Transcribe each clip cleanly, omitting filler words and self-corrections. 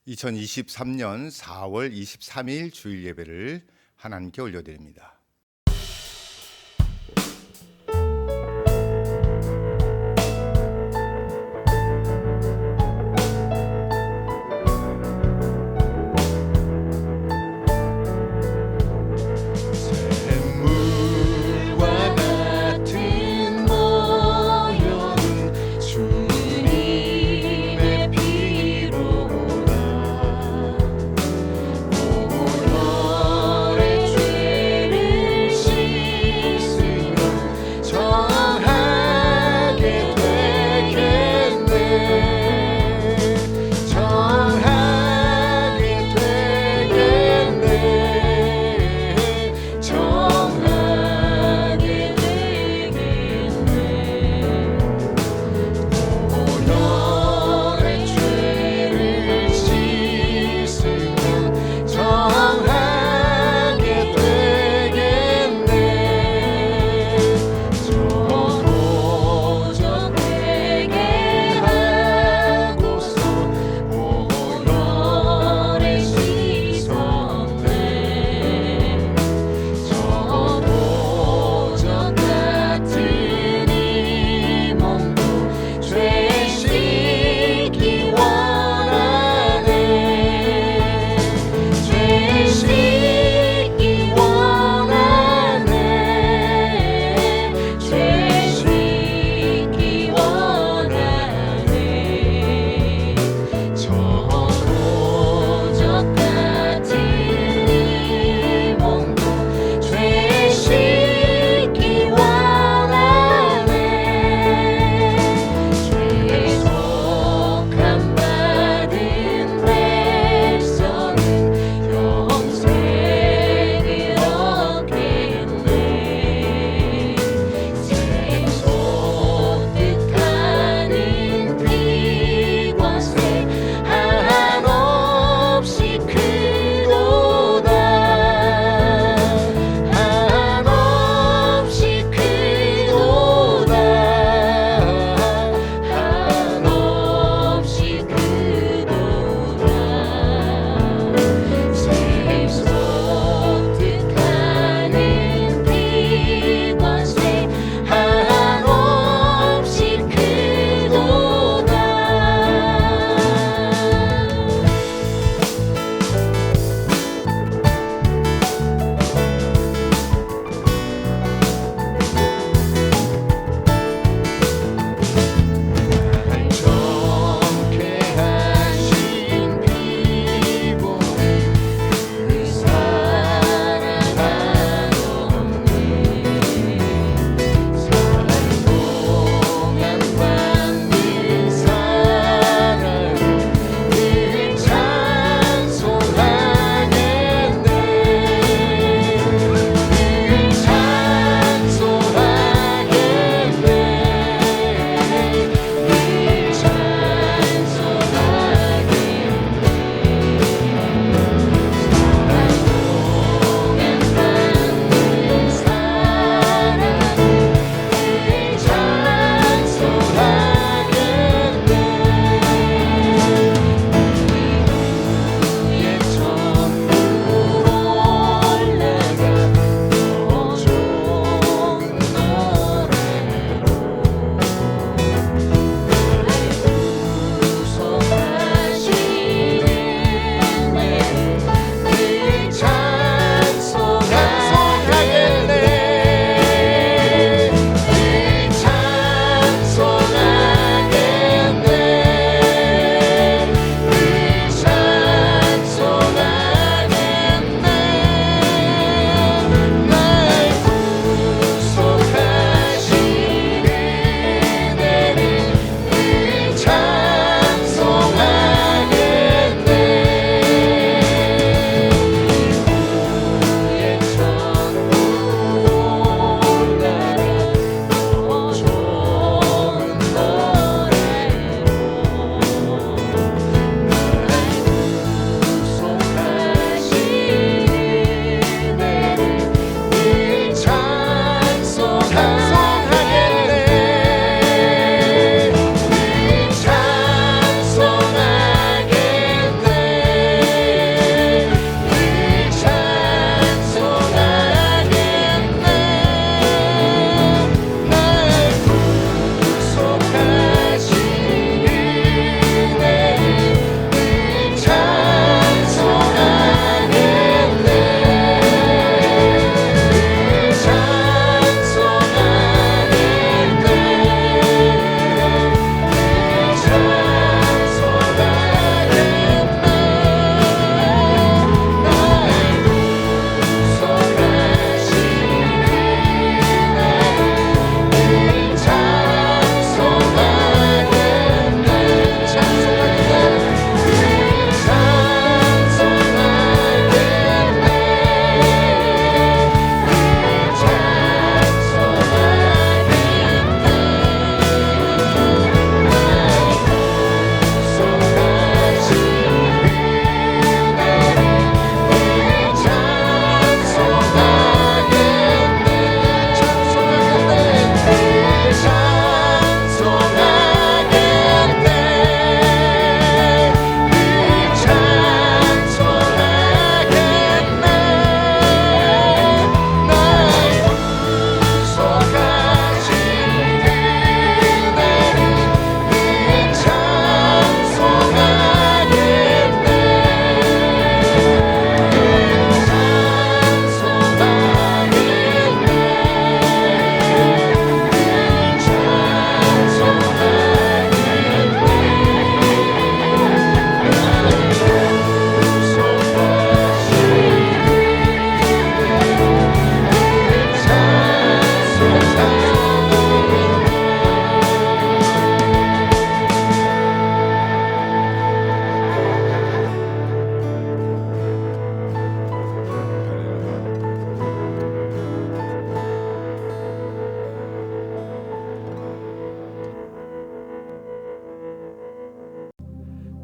2023년 4월 23일 주일 예배를 하나님께 올려드립니다. 죄를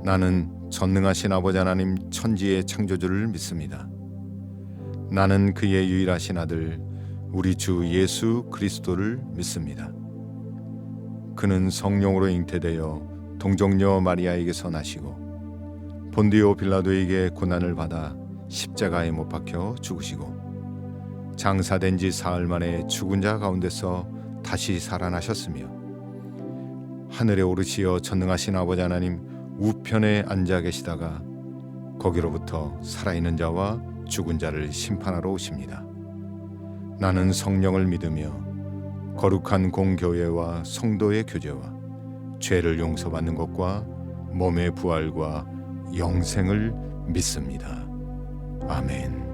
나는 전능하신 아버지 하나님 천지의 창조주를 믿습니다. 나는 그의 유일하신 아들 우리 주 예수 그리스도를 믿습니다. 그는 성령으로 잉태되어 동정녀 마리아에게서 나시고 본디오 빌라도에게 고난을 받아 십자가에 못 박혀 죽으시고 장사된 지 사흘 만에 죽은 자 가운데서 다시 살아나셨으며 하늘에 오르시어 전능하신 아버지 하나님 우편에 앉아 계시다가 거기로부터 살아있는 자와 죽은 자를 심판하러 오십니다. 나는 성령을 믿으며 거룩한 공교회와 성도의 교제와 죄를 용서받는 것과 몸의 부활과 영생을 믿습니다. 아멘.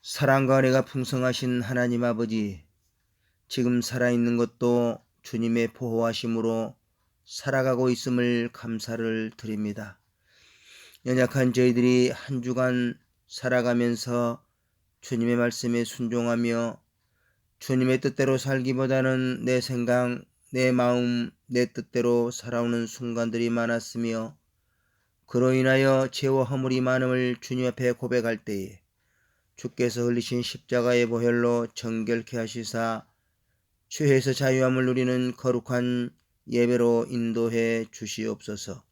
사랑과 은혜가 풍성하신 하나님 아버지, 지금 살아있는 것도 주님의 보호하심으로 살아가고 있음을 감사를 드립니다. 연약한 저희들이 한 주간 살아가면서 주님의 말씀에 순종하며 주님의 뜻대로 살기보다는 내 생각, 내 마음, 내 뜻대로 살아오는 순간들이 많았으며 그로 인하여 죄와 허물이 많음을 주님 앞에 고백할 때에 주께서 흘리신 십자가의 보혈로 정결케 하시사 죄에서 자유함을 누리는 거룩한 예배로 인도해 주시옵소서.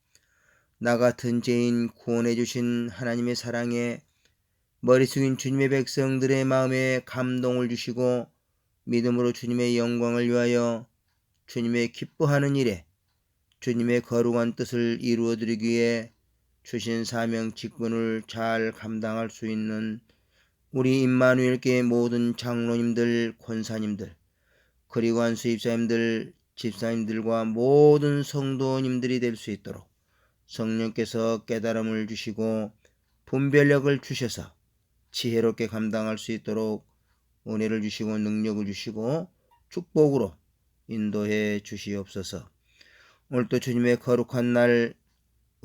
나 같은 죄인 구원해 주신 하나님의 사랑에 머리 숙인 주님의 백성들의 마음에 감동을 주시고 믿음으로 주님의 영광을 위하여 주님의 기뻐하는 일에 주님의 거룩한 뜻을 이루어드리기 위해 주신 사명 직분을 잘 감당할 수 있는 우리 임마누엘교회 모든 장로님들, 권사님들, 그리고 안수집사님들, 집사님들과 모든 성도님들이 될 수 있도록 성령께서 깨달음을 주시고 분별력을 주셔서 지혜롭게 감당할 수 있도록 은혜를 주시고 능력을 주시고 축복으로 인도해 주시옵소서. 오늘도 주님의 거룩한 날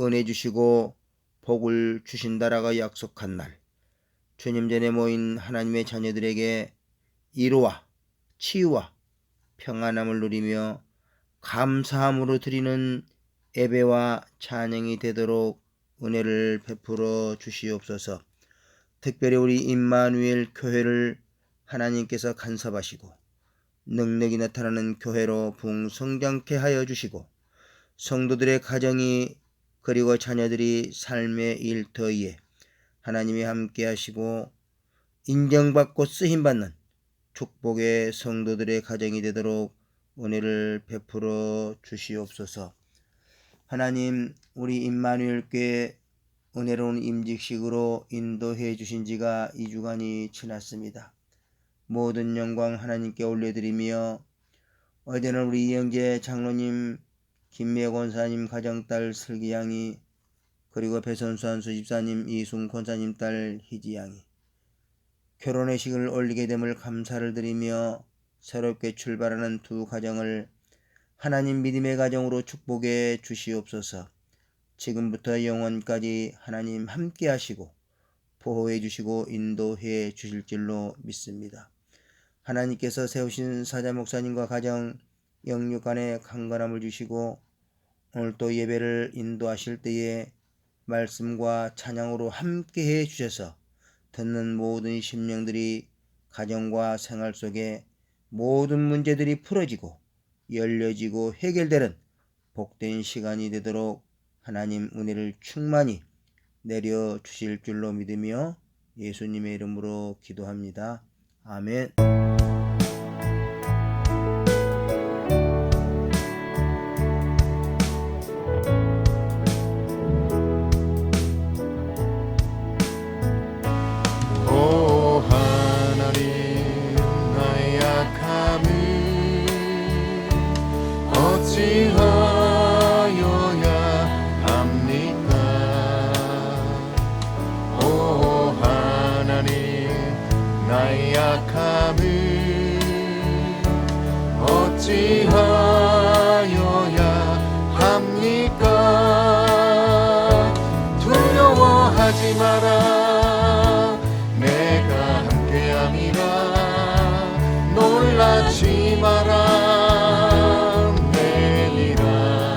은혜 주시고 복을 주신다라고 약속한 날, 주님 전에 모인 하나님의 자녀들에게 위로와 치유와 평안함을 누리며 감사함으로 드리는 예배와 찬양이 되도록 은혜를 베풀어 주시옵소서. 특별히 우리 임마누엘 교회를 하나님께서 간섭하시고 능력이 나타나는 교회로 풍성장케 하여 주시고 성도들의 가정이 그리고 자녀들이 삶의 일터에 하나님이 함께 하시고 인정받고 쓰임받는 축복의 성도들의 가정이 되도록 은혜를 베풀어 주시옵소서. 하나님, 우리 임마누엘 교회 은혜로운 임직식으로 인도해 주신 지가 2주간이 지났습니다. 모든 영광 하나님께 올려드리며 어제는 우리 이영재 장로님, 김미애 권사님 가정딸 슬기양이, 그리고 배선수 한수 집사님, 이순 권사님 딸 희지양이 결혼의식을 올리게 됨을 감사를 드리며 새롭게 출발하는 두 가정을 하나님 믿음의 가정으로 축복해 주시옵소서. 지금부터 영원까지 하나님 함께 하시고 보호해 주시고 인도해 주실 줄로 믿습니다. 하나님께서 세우신 사자 목사님과 가정 영육간에 강건함을 주시고 오늘 또 예배를 인도하실 때에 말씀과 찬양으로 함께 해 주셔서 듣는 모든 심령들이 가정과 생활 속에 모든 문제들이 풀어지고 열려지고 해결되는 복된 시간이 되도록 하나님 은혜를 충만히 내려 주실 줄로 믿으며 예수님의 이름으로 기도합니다. 아멘. 나의 약함을 어찌하여야 합니까? 두려워하지 마라, 내가 함께함이라. 놀라지 마라, 내리라.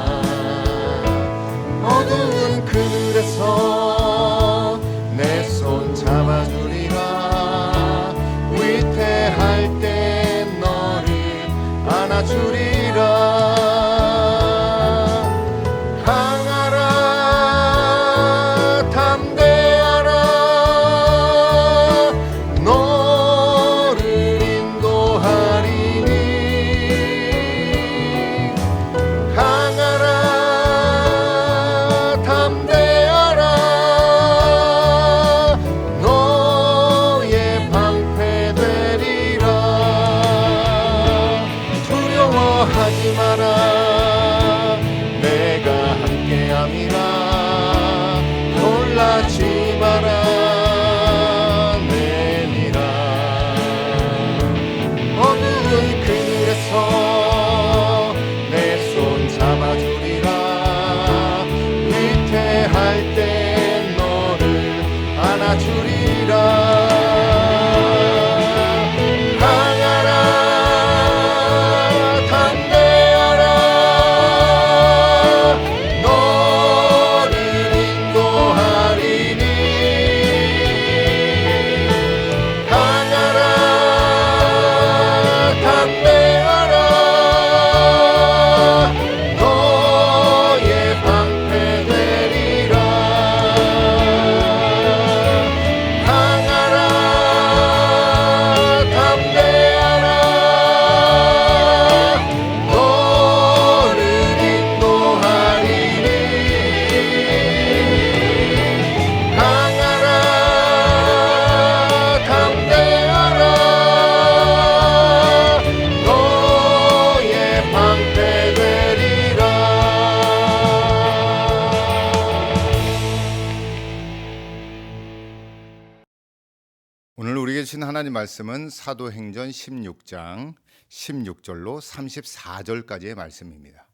주신 하나님 말씀은 사도행전 16장 16절로 34절까지의 말씀입니다.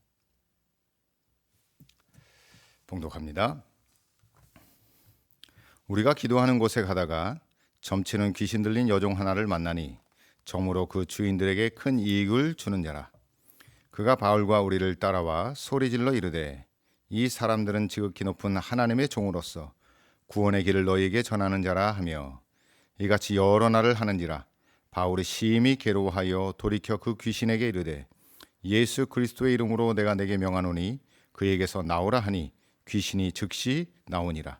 봉독합니다. 우리가 기도하는 곳에 가다가 점치는 귀신 들린 여종 하나를 만나니 정으로 그 주인들에게 큰 이익을 주는 자라. 그가 바울과 우리를 따라와 소리질러 이르되 이 사람들은 지극히 높은 하나님의 종으로서 구원의 길을 너희에게 전하는 자라 하며 이같이 여러 날을 하는지라. 바울이 심히 괴로워하여 돌이켜 그 귀신에게 이르되 예수 그리스도의 이름으로 내가 내게 명하노니 그에게서 나오라 하니 귀신이 즉시 나오니라.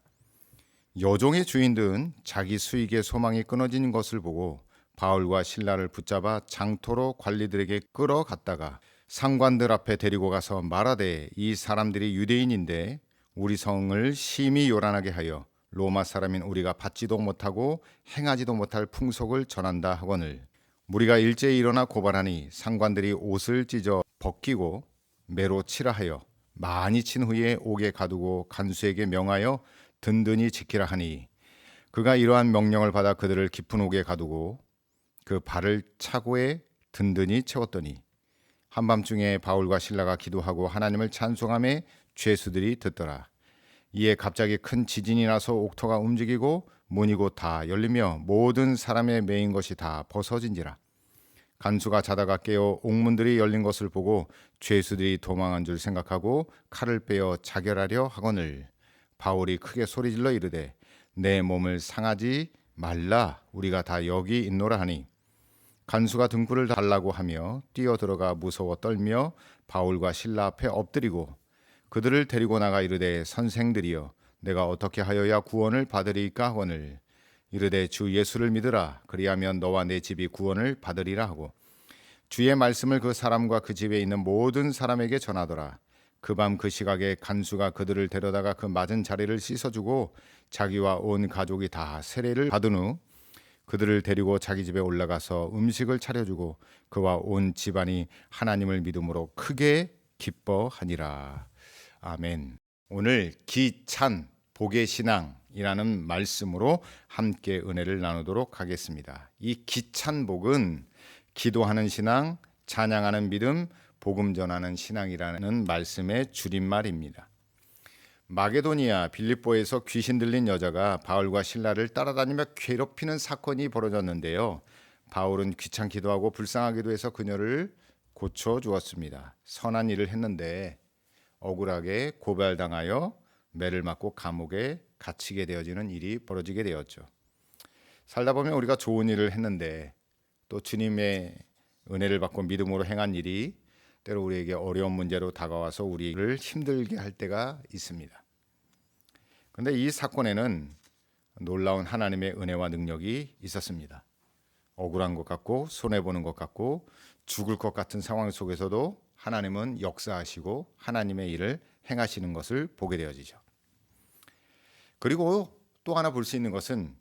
여종의 주인들은 자기 수익의 소망이 끊어진 것을 보고 바울과 실라를 붙잡아 장토로 관리들에게 끌어갔다가 상관들 앞에 데리고 가서 말하되 이 사람들이 유대인인데 우리 성을 심히 요란하게 하여 로마 사람인 우리가 받지도 못하고 행하지도 못할 풍속을 전한다 하거늘 무리가 일제히 일어나 고발하니 상관들이 옷을 찢어 벗기고 매로 치라 하여 많이 친 후에 옥에 가두고 간수에게 명하여 든든히 지키라 하니 그가 이러한 명령을 받아 그들을 깊은 옥에 가두고 그 발을 차고에 든든히 채웠더니 한밤중에 바울과 실라가 기도하고 하나님을 찬송하며 죄수들이 듣더라. 이에 갑자기 큰 지진이 나서 옥토가 움직이고 문이 곧 다 열리며 모든 사람의 매인 것이 다 벗어진지라. 간수가 자다가 깨어 옥문들이 열린 것을 보고 죄수들이 도망한 줄 생각하고 칼을 빼어 자결하려 하거늘 바울이 크게 소리질러 이르되 내 몸을 상하지 말라 우리가 다 여기 있노라 하니 간수가 등불을 달라고 하며 뛰어들어가 무서워 떨며 바울과 실라 앞에 엎드리고 그들을 데리고 나가 이르되 선생들이여 내가 어떻게 하여야 구원을 받으리까 하거늘 이르되 주 예수를 믿으라 그리하면 너와 내 집이 구원을 받으리라 하고 주의 말씀을 그 사람과 그 집에 있는 모든 사람에게 전하더라. 그 밤 그 시각에 간수가 그들을 데려다가 그 맞은 자리를 씻어주고 자기와 온 가족이 다 세례를 받은 후 그들을 데리고 자기 집에 올라가서 음식을 차려주고 그와 온 집안이 하나님을 믿음으로 크게 기뻐하니라. 아멘. 오늘 기찬 복의 신앙이라는 말씀으로 함께 은혜를 나누도록 하겠습니다. 이 기찬 복은 기도하는 신앙, 찬양하는 믿음, 복음 전하는 신앙이라는 말씀의 줄임말입니다. 마게도니아 빌립보에서 귀신 들린 여자가 바울과 실라를 따라다니며 괴롭히는 사건이 벌어졌는데요. 바울은 귀찮기도 하고 불쌍하기도 해서 그녀를 고쳐주었습니다. 선한 일을 했는데 억울하게 고발당하여 매를 맞고 감옥에 갇히게 되어지는 일이 벌어지게 되었죠. 살다 보면 우리가 좋은 일을 했는데 또 주님의 은혜를 받고 믿음으로 행한 일이 때로 우리에게 어려운 문제로 다가와서 우리를 힘들게 할 때가 있습니다. 그런데 이 사건에는 놀라운 하나님의 은혜와 능력이 있었습니다. 억울한 것 같고 손해보는 것 같고 죽을 것 같은 상황 속에서도 하나님은 역사하시고 하나님의 일을 행하시는 것을 보게 되어지죠. 그리고 또 하나 볼 수 있는 것은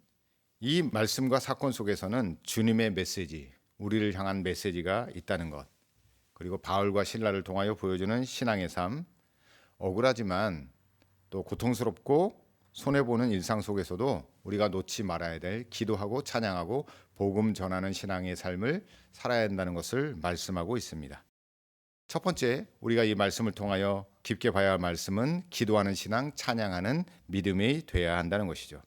이 말씀과 사건 속에서는 주님의 메시지, 우리를 향한 메시지가 있다는 것. 그리고 바울과 실라를 통하여 보여주는 신앙의 삶, 억울하지만 또 고통스럽고 손해보는 일상 속에서도 우리가 놓지 말아야 될 기도하고 찬양하고 복음 전하는 신앙의 삶을 살아야 한다는 것을 말씀하고 있습니다. 첫 번째, 우리가 이 말씀을 통하여 깊게 봐야 할 말씀은 기도하는 신앙, 찬양하는 믿음이 되어야 한다는 것이죠.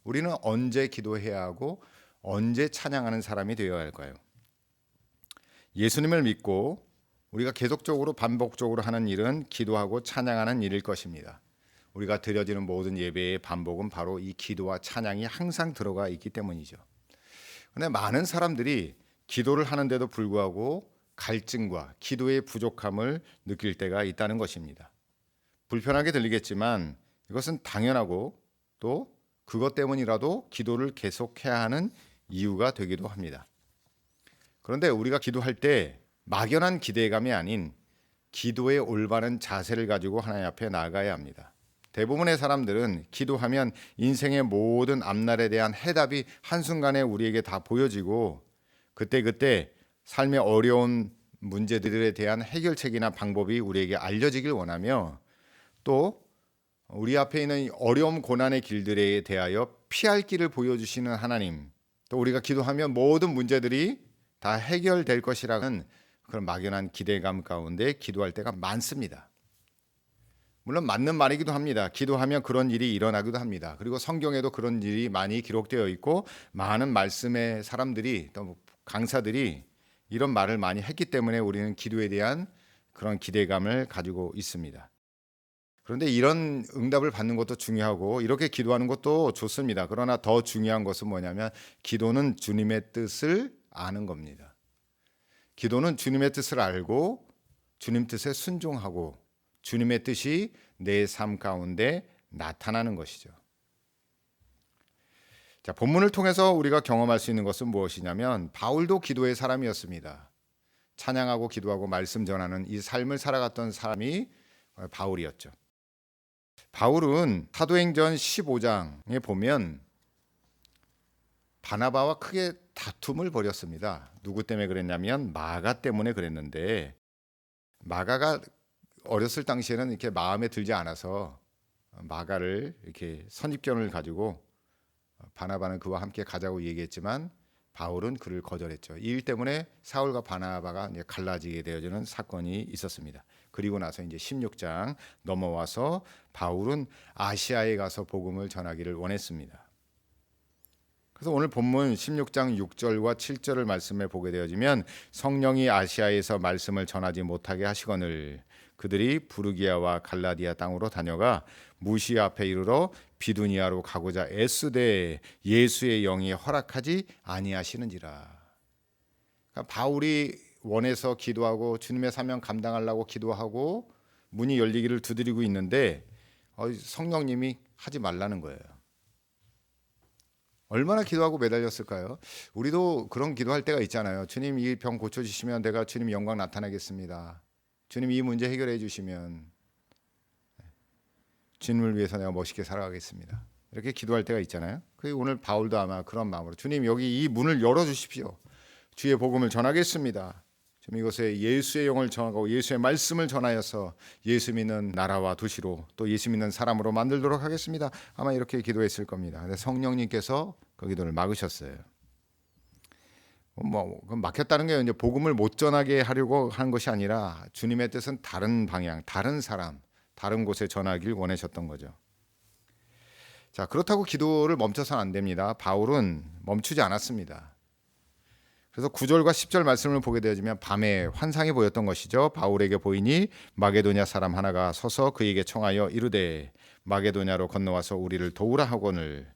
우리는 언제 기도해야 하고 언제 찬양하는 사람이 되어야 할까요? 예수님을 믿고 우리가 계속적으로 반복적으로 하는 일은 기도하고 찬양하는 일일 것입니다. 우리가 드려지는 모든 예배의 반복은 바로 이 기도와 찬양이 항상 들어가 있기 때문이죠. 그런데 많은 사람들이 기도를 하는데도 불구하고 갈증과 기도의 부족함을 느낄 때가 있다는 것입니다. 불편하게 들리겠지만 이것은 당연하고 또 그것 때문이라도 기도를 계속해야 하는 이유가 되기도 합니다. 그런데 우리가 기도할 때 막연한 기대감이 아닌 기도의 올바른 자세를 가지고 하나님 앞에 나아가야 합니다. 대부분의 사람들은 기도하면 인생의 모든 앞날에 대한 해답이 한순간에 우리에게 다 보여지고 그때 삶의 어려운 문제들에 대한 해결책이나 방법이 우리에게 알려지길 원하며 또 우리 앞에 있는 어려움 고난의 길들에 대하여 피할 길을 보여주시는 하나님 또 우리가 기도하면 모든 문제들이 다 해결될 것이라는 그런 막연한 기대감 가운데 기도할 때가 많습니다. 물론 맞는 말이기도 합니다. 기도하면 그런 일이 일어나기도 합니다. 그리고 성경에도 그런 일이 많이 기록되어 있고 많은 말씀의 사람들이 또 강사들이 이런 말을 많이 했기 때문에 우리는 기도에 대한 그런 기대감을 가지고 있습니다. 그런데 이런 응답을 받는 것도 중요하고 이렇게 기도하는 것도 좋습니다. 그러나 더 중요한 것은 뭐냐면 기도는 주님의 뜻을 아는 겁니다. 기도는 주님의 뜻을 알고 주님 뜻에 순종하고 주님의 뜻이 내 삶 가운데 나타나는 것이죠. 자, 본문을 통해서 우리가 경험할 수 있는 것은 무엇이냐면 바울도 기도의 사람이었습니다. 찬양하고 기도하고 말씀 전하는 이 삶을 살아갔던 사람이 바울이었죠. 바울은 사도행전 15장에 보면 바나바와 크게 다툼을 벌였습니다. 누구 때문에 그랬냐면 마가 때문에 그랬는데 마가가 어렸을 당시에는 이렇게 마음에 들지 않아서 마가를 이렇게 선입견을 가지고 바나바는 그와 함께 가자고 얘기했지만 바울은 그를 거절했죠. 이 일 때문에 사울과 바나바가 이제 갈라지게 되어지는 사건이 있었습니다. 그리고 나서 이제 16장 넘어와서 바울은 아시아에 가서 복음을 전하기를 원했습니다. 그래서 오늘 본문 16장 6절과 7절을 말씀에 보게 되어지면 성령이 아시아에서 말씀을 전하지 못하게 하시거늘 그들이 부르기아와 갈라디아 땅으로 다녀가 무시아 앞에 이르러 비두니아로 가고자 애쓰되 예수의 영이 허락하지 아니하시는지라. 그러니까 바울이 원해서 기도하고 주님의 사명 감당하려고 기도하고 문이 열리기를 두드리고 있는데 성령님이 하지 말라는 거예요. 얼마나 기도하고 매달렸을까요? 우리도 그런 기도할 때가 있잖아요. 주님 이 병 고쳐주시면 내가 주님 영광 나타나겠습니다. 주님 이 문제 해결해 주시면 주님을 위해서 내가 멋있게 살아가겠습니다. 이렇게 기도할 때가 있잖아요. 그 오늘 바울도 아마 그런 마음으로 주님 여기 이 문을 열어주십시오. 주의 복음을 전하겠습니다. 좀 이곳에 예수의 영을 전하고 예수의 말씀을 전하여서 예수 믿는 나라와 도시로 또 예수 믿는 사람으로 만들도록 하겠습니다. 아마 이렇게 기도했을 겁니다. 근데 성령님께서 그 기도를 막으셨어요. 막혔다는 게 이제 복음을 못 전하게 하려고 한 것이 아니라 주님의 뜻은 다른 방향, 다른 사람, 다른 곳에 전하길 원하셨던 거죠. 자, 그렇다고 기도를 멈춰서는 안 됩니다. 바울은 멈추지 않았습니다. 그래서 9절과 10절 말씀을 보게 되어지면 밤에 환상이 보였던 것이죠. 바울에게 보이니 마게도냐 사람 하나가 서서 그에게 청하여 이르되 마게도냐로 건너와서 우리를 도우라 하거늘.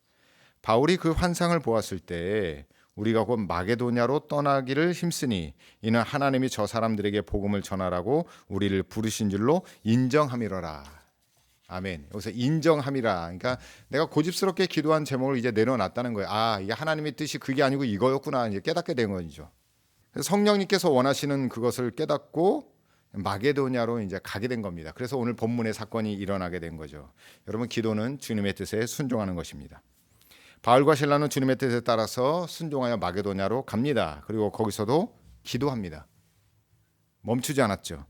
바울이 그 환상을 보았을 때 우리가 곧 마게도냐로 떠나기를 힘쓰니 이는 하나님이 저 사람들에게 복음을 전하라고 우리를 부르신 줄로 인정함이로라. 아멘. 여기서 인정함이라. 그러니까 내가 고집스럽게 기도한 제목을 이제 내려놨다는 거예요. 아, 이게 하나님의 뜻이 그게 아니고 이거였구나. 이제 깨닫게 된 거죠. 그래서 성령님께서 원하시는 그것을 깨닫고 마게도냐로 이제 가게 된 겁니다. 그래서 오늘 본문의 사건이 일어나게 된 거죠. 여러분, 기도는 주님의 뜻에 순종하는 것입니다. 바울과 실라는 주님의 뜻에 따라서 순종하여 마게도냐로 갑니다. 그리고 거기서도 기도합니다. 멈추지 않았죠.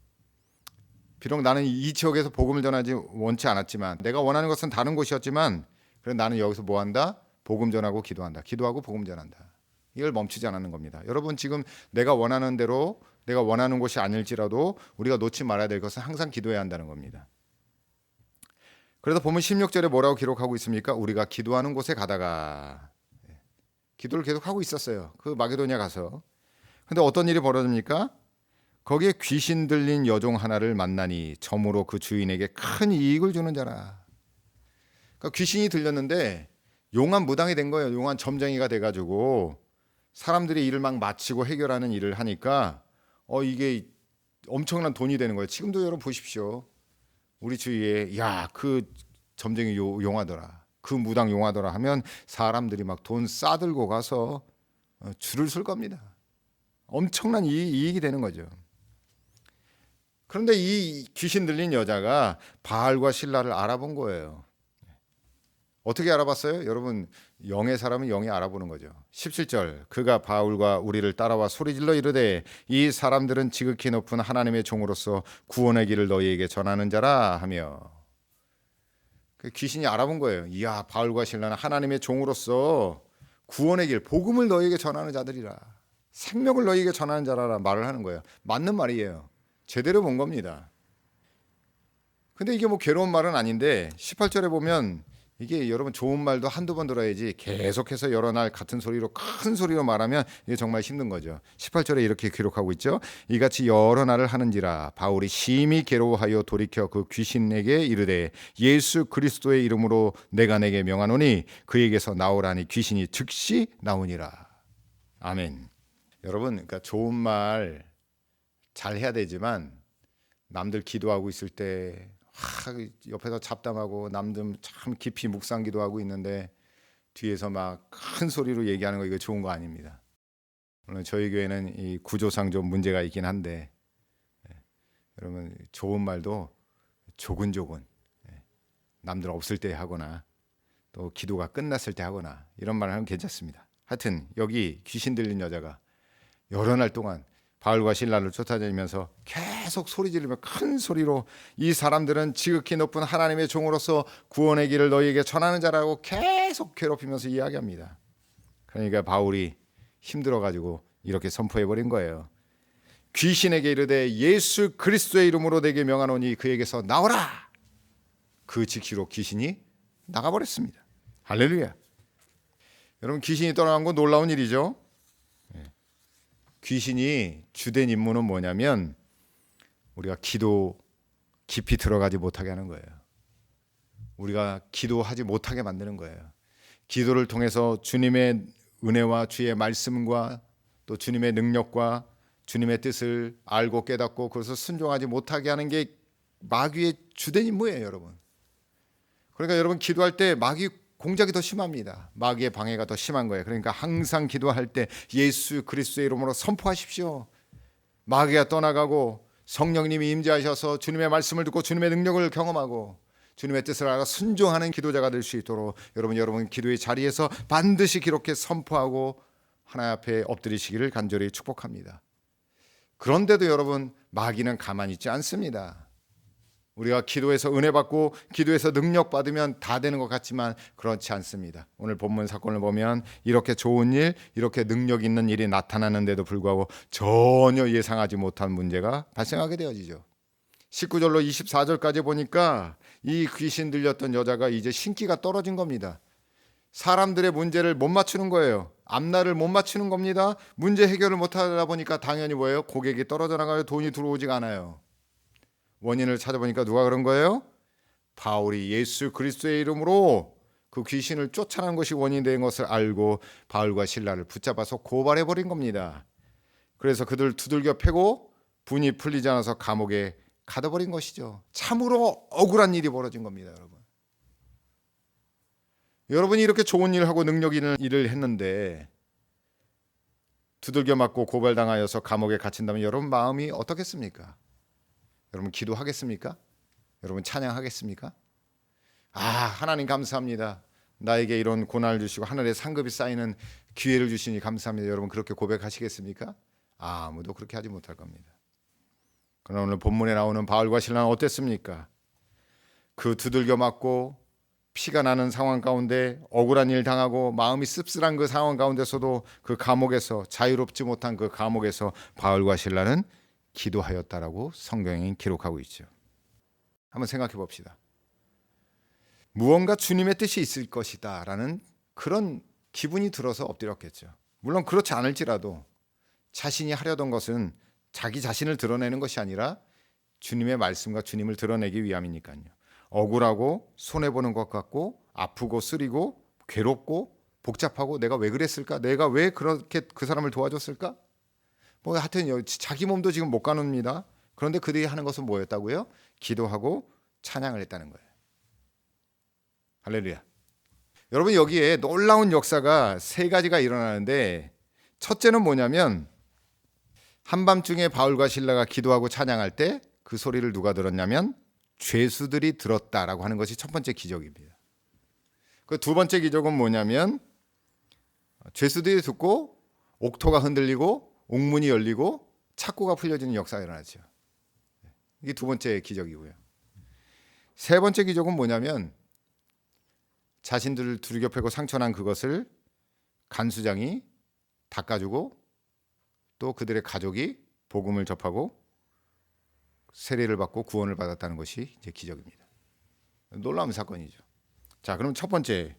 비록 나는 이 지역에서 복음을 전하지 원치 않았지만 내가 원하는 것은 다른 곳이었지만 그래 나는 여기서 뭐 한다? 복음 전하고 기도한다. 기도하고 복음 전한다. 이걸 멈추지 않는 겁니다. 여러분 지금 내가 원하는 대로 내가 원하는 곳이 아닐지라도 우리가 놓지 말아야 될 것은 항상 기도해야 한다는 겁니다. 그래서 보면 16절에 뭐라고 기록하고 있습니까? 우리가 기도하는 곳에 가다가 기도를 계속하고 있었어요. 그 마게도냐 가서. 근데 어떤 일이 벌어집니까? 거기에 귀신 들린 여종 하나를 만나니 점으로 그 주인에게 큰 이익을 주는 자라. 그러니까 귀신이 들렸는데 용한 무당이 된 거예요. 용한 점쟁이가 돼가지고 사람들이 일을 막 마치고 해결하는 일을 하니까 이게 엄청난 돈이 되는 거예요. 지금도 여러분 보십시오. 우리 주위에 야, 그 점쟁이 용하더라. 그 무당 용하더라 하면 사람들이 막 돈 싸들고 가서 줄을 설 겁니다. 엄청난 이익이 되는 거죠. 그런데 이 귀신 들린 여자가 바알과 실라를 알아본 거예요. 어떻게 알아봤어요? 여러분 영의 사람은 영이 알아보는 거죠. 17절 그가 바울과 우리를 따라와 소리질러 이르되 이 사람들은 지극히 높은 하나님의 종으로서 구원의 길을 너희에게 전하는 자라 하며 그 귀신이 알아본 거예요. 이야 바울과 실라는 하나님의 종으로서 구원의 길, 복음을 너희에게 전하는 자들이라, 생명을 너희에게 전하는 자라라 말을 하는 거예요. 맞는 말이에요. 제대로 본 겁니다. 근데 이게 뭐 괴로운 말은 아닌데 18절에 보면 이게 여러분 좋은 말도 한두 번 들어야지 계속해서 여러 날 같은 소리로 큰 소리로 말하면 이게 정말 힘든 거죠. 18절에 이렇게 기록하고 있죠. 이같이 여러 날을 하는지라 바울이 심히 괴로워하여 돌이켜 그 귀신에게 이르되 예수 그리스도의 이름으로 내가 내게 명하노니 그에게서 나오라니 귀신이 즉시 나오니라. 아멘. 여러분, 그러니까 좋은 말 잘 해야 되지만 남들 기도하고 있을 때 옆에서 잡담하고 남들 참 깊이 묵상 기도하고 있는데 뒤에서 막 큰 소리로 얘기하는 거 이거 좋은 거 아닙니다. 물론 저희 교회는 이 구조상 좀 문제가 있긴 한데 여러분 좋은 말도 조근조근 남들 없을 때 하거나 또 기도가 끝났을 때 하거나 이런 말을 하면 괜찮습니다. 하여튼 여기 귀신 들린 여자가 여러 날 동안 바울과 실라를 쫓아다니면서 계속 소리 지르며 큰 소리로 이 사람들은 지극히 높은 하나님의 종으로서 구원의 길을 너희에게 전하는 자라고 계속 괴롭히면서 이야기합니다. 그러니까 바울이 힘들어가지고 이렇게 선포해버린 거예요. 귀신에게 이르되 예수 그리스도의 이름으로 내게 명하노니 그에게서 나오라. 그 즉시로 귀신이 나가버렸습니다. 할렐루야. 여러분 귀신이 떠나간 건 놀라운 일이죠. 귀신이 주된 임무는 뭐냐면 우리가 기도 깊이 들어가지 못하게 하는 거예요. 우리가 기도하지 못하게 만드는 거예요. 기도를 통해서 주님의 은혜와 주의 말씀과 또 주님의 능력과 주님의 뜻을 알고 깨닫고 그래서 순종하지 못하게 하는 게 마귀의 주된 임무예요, 여러분. 그러니까 여러분 기도할 때 마귀 공작이 더 심합니다. 마귀의 방해가 더 심한 거예요. 그러니까 항상 기도할 때 예수 그리스도의 이름으로 선포하십시오. 마귀가 떠나가고 성령님이 임재하셔서 주님의 말씀을 듣고 주님의 능력을 경험하고 주님의 뜻을 알아 순종하는 기도자가 될 수 있도록 여러분 기도의 자리에서 반드시 기록해 선포하고 하나님 앞에 엎드리시기를 간절히 축복합니다. 그런데도 여러분 마귀는 가만히 있지 않습니다. 우리가 기도해서 은혜 받고 기도해서 능력 받으면 다 되는 것 같지만 그렇지 않습니다. 오늘 본문 사건을 보면 이렇게 좋은 일, 이렇게 능력 있는 일이 나타나는데도 불구하고 전혀 예상하지 못한 문제가 발생하게 되어지죠. 19절로 24절까지 보니까 이 귀신 들렸던 여자가 이제 신기가 떨어진 겁니다. 사람들의 문제를 못 맞추는 거예요. 앞날을 못 맞추는 겁니다. 문제 해결을 못하다 보니까 당연히 뭐예요? 고객이 떨어져 나가요. 돈이 들어오지가 않아요. 원인을 찾아보니까 누가 그런 거예요? 바울이 예수 그리스도의 이름으로 그 귀신을 쫓아낸 것이 원인이 된 것을 알고 바울과 실라를 붙잡아서 고발해버린 겁니다. 그래서 그들 두들겨 패고 분이 풀리지 않아서 감옥에 가둬버린 것이죠. 참으로 억울한 일이 벌어진 겁니다, 여러분. 여러분이 이렇게 좋은 일을 하고 능력 있는 일을 했는데 두들겨 맞고 고발당하여서 감옥에 갇힌다면 여러분 마음이 어떻겠습니까? 여러분 기도하겠습니까? 여러분 찬양하겠습니까? 하나님 감사합니다. 나에게 이런 고난을 주시고 하늘에 상급이 쌓이는 기회를 주시니 감사합니다. 여러분 그렇게 고백하시겠습니까? 아무도 그렇게 하지 못할 겁니다. 그러나 오늘 본문에 나오는 바울과 실라는 어땠습니까? 그 두들겨 맞고 피가 나는 상황 가운데 억울한 일 당하고 마음이 씁쓸한 그 상황 가운데서도 그 감옥에서 자유롭지 못한 그 감옥에서 바울과 실라는 기도하였다라고 성경이 기록하고 있죠. 한번 생각해 봅시다. 무언가 주님의 뜻이 있을 것이다 라는 그런 기분이 들어서 엎드렸겠죠. 물론 그렇지 않을지라도 자신이 하려던 것은 자기 자신을 드러내는 것이 아니라 주님의 말씀과 주님을 드러내기 위함이니까요. 억울하고 손해보는 것 같고 아프고 쓰리고 괴롭고 복잡하고 내가 왜 그랬을까? 내가 왜 그렇게 그 사람을 도와줬을까? 뭐 하여튼 자기 몸도 지금 못 가눕니다. 그런데 그들이 하는 것은 뭐였다고요? 기도하고 찬양을 했다는 거예요. 할렐루야. 여러분 여기에 놀라운 역사가 세 가지가 일어나는데 첫째는 뭐냐면 한밤중에 바울과 실라가 기도하고 찬양할 때 그 소리를 누가 들었냐면 죄수들이 들었다라고 하는 것이 첫 번째 기적입니다. 그 두 번째 기적은 뭐냐면 죄수들이 듣고 옥토가 흔들리고 옥문이 열리고 착고가 풀려지는 역사가 일어나죠. 이게 두 번째 기적이고요. 세 번째 기적은 뭐냐면 자신들을 두들겨 패고 상처난 그것을 간수장이 닦아주고 또 그들의 가족이 복음을 접하고 세례를 받고 구원을 받았다는 것이 이제 기적입니다. 놀라운 사건이죠. 자, 그럼 첫 번째,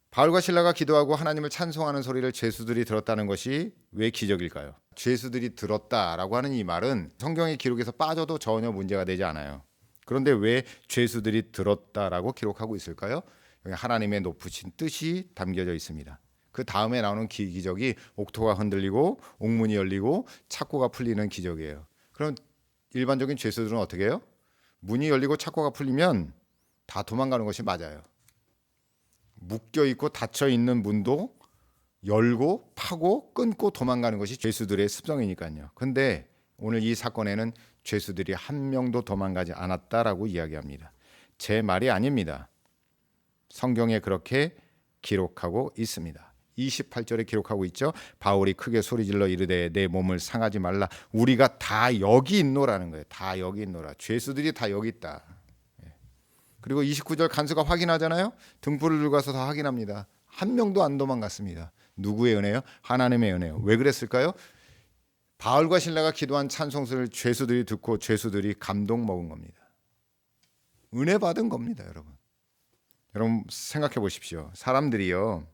바울과 실라가 기도하고 하나님을 찬송하는 소리를 죄수들이 들었다는 것이 왜 기적일까요? 죄수들이 들었다라고 하는 이 말은 성경의 기록에서 빠져도 전혀 문제가 되지 않아요. 그런데 왜 죄수들이 들었다라고 기록하고 있을까요? 여기 하나님의 높으신 뜻이 담겨져 있습니다. 그 다음에 나오는 기적이 옥토가 흔들리고 옥문이 열리고 착고가 풀리는 기적이에요. 그럼 일반적인 죄수들은 어떻게 해요? 문이 열리고 착고가 풀리면 다 도망가는 것이 맞아요. 묶여 있고 닫혀 있는 문도 열고 파고 끊고 도망가는 것이 죄수들의 습성이니까요. 근데 오늘 이 사건에는 죄수들이 한 명도 도망가지 않았다라고 이야기합니다. 제 말이 아닙니다. 성경에 그렇게 기록하고 있습니다. 28절에 기록하고 있죠. 바울이 크게 소리질러 이르되 내 몸을 상하지 말라. 우리가 다 여기 있노라는 거예요. 다 여기 있노라. 죄수들이 다 여기 있다. 그리고 29절 간수가 확인하잖아요. 등불을 들고 가서 다 확인합니다. 한 명도 안 도망갔습니다. 누구의 은혜요? 하나님의 은혜요. 왜 그랬을까요? 바울과 실라가 기도한 찬송소를 죄수들이 듣고 죄수들이 감동 먹은 겁니다. 은혜 받은 겁니다, 여러분. 여러분 생각해 보십시오. 사람들이요,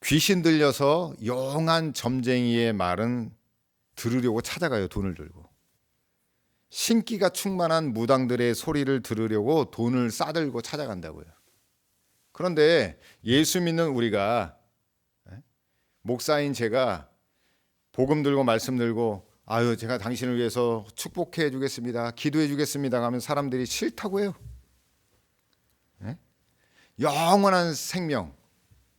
귀신 들려서 용한 점쟁이의 말은 들으려고 찾아가요. 돈을 들고. 신기가 충만한 무당들의 소리를 들으려고 돈을 싸들고 찾아간다고요. 그런데 예수 믿는 우리가, 목사인 제가 복음 들고 말씀 들고 아유 제가 당신을 위해서 축복해 주겠습니다. 기도해 주겠습니다 하면 사람들이 싫다고 해요. 영원한 생명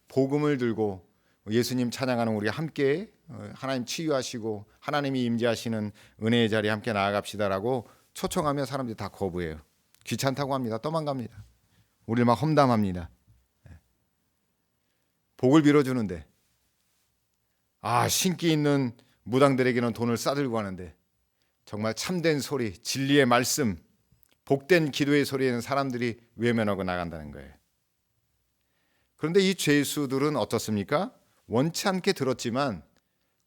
복음을 들고 예수님 찬양하는 우리 함께 하나님 치유하시고 하나님이 임재하시는 은혜의 자리에 함께 나아갑시다라고 초청하면 사람들이 다 거부해요. 귀찮다고 합니다. 도망갑니다. 우리를 막 험담합니다. 복을 빌어주는데 신기 있는 무당들에게는 돈을 싸들고 하는데 정말 참된 소리, 진리의 말씀, 복된 기도의 소리에는 사람들이 외면하고 나간다는 거예요. 그런데 이 죄수들은 어떻습니까? 원치 않게 들었지만